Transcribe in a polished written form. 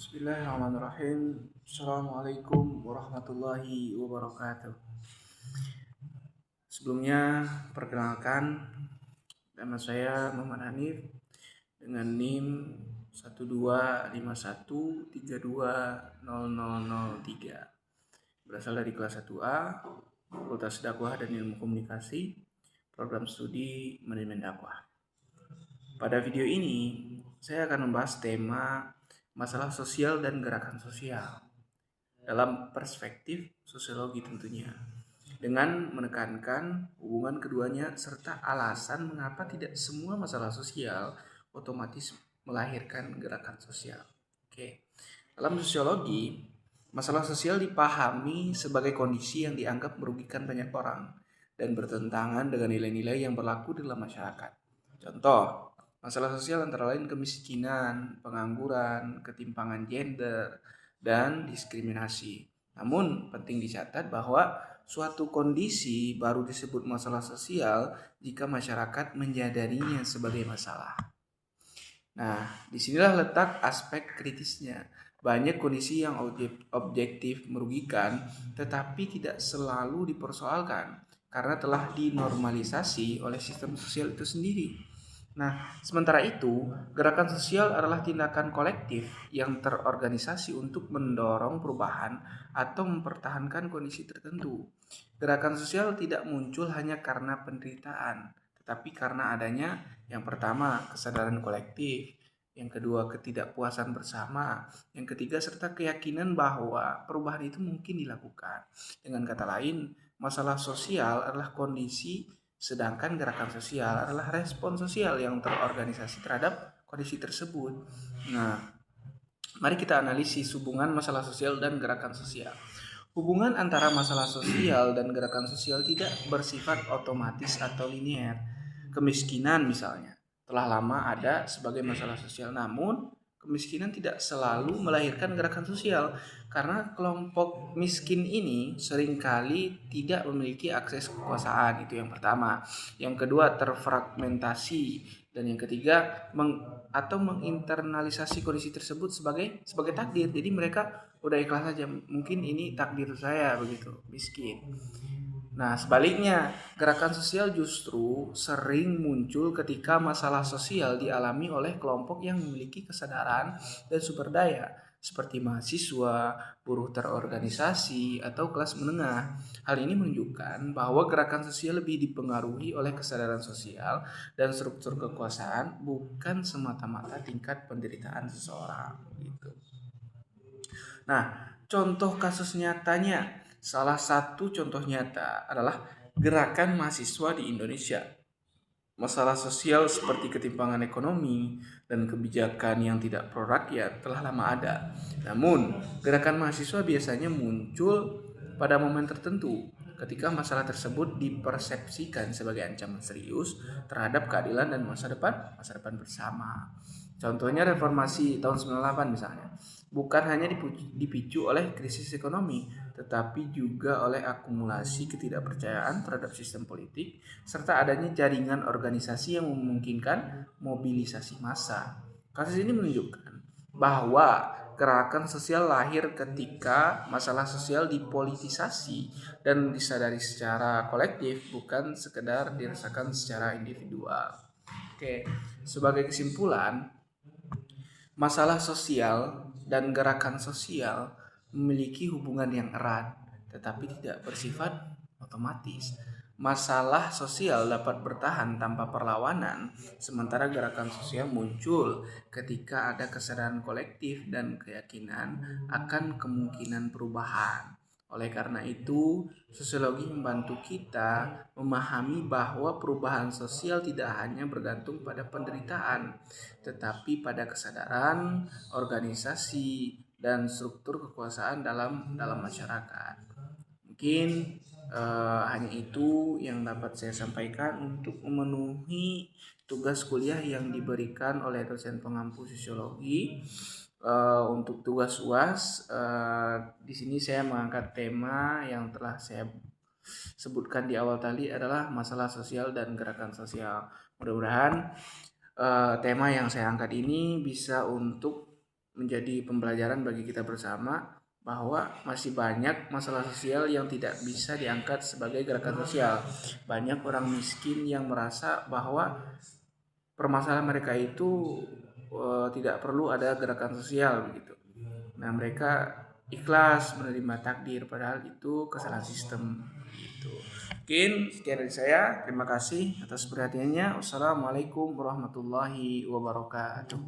Bismillahirrahmanirrahim. Assalamualaikum warahmatullahi wabarakatuh. Sebelumnya, perkenalkan, nama saya Muhammad Hanif dengan NIM 125132003. Berasal dari kelas 1A, Fakultas Dakwah dan Ilmu Komunikasi, Program Studi Manajemen Dakwah. Pada video ini, saya akan membahas tema masalah sosial dan gerakan sosial dalam perspektif sosiologi tentunya, dengan menekankan hubungan keduanya serta alasan mengapa tidak semua masalah sosial otomatis melahirkan gerakan sosial. Oke. Dalam sosiologi, masalah sosial dipahami sebagai kondisi yang dianggap merugikan banyak orang dan bertentangan dengan nilai-nilai yang berlaku dalam masyarakat. Contoh, masalah sosial antara lain kemiskinan, pengangguran, ketimpangan gender, dan diskriminasi. Namun, penting dicatat bahwa suatu kondisi baru disebut masalah sosial jika masyarakat menyadarinya sebagai masalah. Nah, disinilah letak aspek kritisnya. Banyak kondisi yang objektif merugikan, tetapi tidak selalu dipersoalkan karena telah dinormalisasi oleh sistem sosial itu sendiri. Nah, sementara itu, gerakan sosial adalah tindakan kolektif yang terorganisasi untuk mendorong perubahan atau mempertahankan kondisi tertentu. Gerakan sosial tidak muncul hanya karena penderitaan, tetapi karena adanya yang pertama, kesadaran kolektif, yang kedua, ketidakpuasan bersama, yang ketiga, serta keyakinan bahwa perubahan itu mungkin dilakukan. Dengan kata lain, masalah sosial adalah kondisi, sedangkan gerakan sosial adalah respon sosial yang terorganisasi terhadap kondisi tersebut. Nah, mari kita analisis hubungan masalah sosial dan gerakan sosial. Hubungan antara masalah sosial dan gerakan sosial tidak bersifat otomatis atau linear. Kemiskinan misalnya telah lama ada sebagai masalah sosial, namun kemiskinan tidak selalu melahirkan gerakan sosial karena kelompok miskin ini seringkali tidak memiliki akses kekuasaan. Itu yang pertama. Yang kedua, terfragmentasi, dan yang ketiga, menginternalisasi kondisi tersebut sebagai takdir. Jadi mereka udah ikhlas aja, mungkin ini takdir saya begitu, miskin. Nah, sebaliknya, gerakan sosial justru sering muncul ketika masalah sosial dialami oleh kelompok yang memiliki kesadaran dan sumber daya, seperti mahasiswa, buruh terorganisasi, atau kelas menengah. Hal ini menunjukkan bahwa gerakan sosial lebih dipengaruhi oleh kesadaran sosial dan struktur kekuasaan, bukan semata-mata tingkat penderitaan seseorang. Gitu. Nah, contoh kasus nyatanya, salah satu contoh nyata adalah gerakan mahasiswa di Indonesia. Masalah sosial seperti ketimpangan ekonomi dan kebijakan yang tidak pro rakyat telah lama ada. Namun, gerakan mahasiswa biasanya muncul pada momen tertentu ketika masalah tersebut dipersepsikan sebagai ancaman serius terhadap keadilan dan masa depan bersama. Contohnya reformasi tahun 98 misalnya, bukan hanya dipicu oleh krisis ekonomi, tetapi juga oleh akumulasi ketidakpercayaan terhadap sistem politik serta adanya jaringan organisasi yang memungkinkan mobilisasi massa. Kasus ini menunjukkan bahwa gerakan sosial lahir ketika masalah sosial dipolitisasi dan disadari secara kolektif, bukan sekedar dirasakan secara individual. Oke, sebagai kesimpulan, masalah sosial dan gerakan sosial memiliki hubungan yang erat, tetapi tidak bersifat otomatis. Masalah sosial dapat bertahan tanpa perlawanan, sementara gerakan sosial muncul ketika ada kesadaran kolektif dan keyakinan akan kemungkinan perubahan. Oleh karena itu, sosiologi membantu kita memahami bahwa perubahan sosial tidak hanya bergantung pada penderitaan, tetapi pada kesadaran, organisasi, dan struktur kekuasaan dalam masyarakat. Mungkin hanya itu yang dapat saya sampaikan untuk memenuhi tugas kuliah yang diberikan oleh dosen pengampu sosiologi. Untuk tugas UAS, di sini saya mengangkat tema yang telah saya sebutkan di awal tadi adalah masalah sosial dan gerakan sosial. Mudah-mudahan tema yang saya angkat ini bisa untuk menjadi pembelajaran bagi kita bersama bahwa masih banyak masalah sosial yang tidak bisa diangkat sebagai gerakan sosial. Banyak orang miskin yang merasa bahwa permasalahan mereka itu tidak perlu ada gerakan sosial begitu. Nah, mereka ikhlas menerima takdir padahal itu kesalahan sistem gitu. Mungkin sekian dari saya. Terima kasih atas perhatiannya. Wassalamualaikum warahmatullahi wabarakatuh.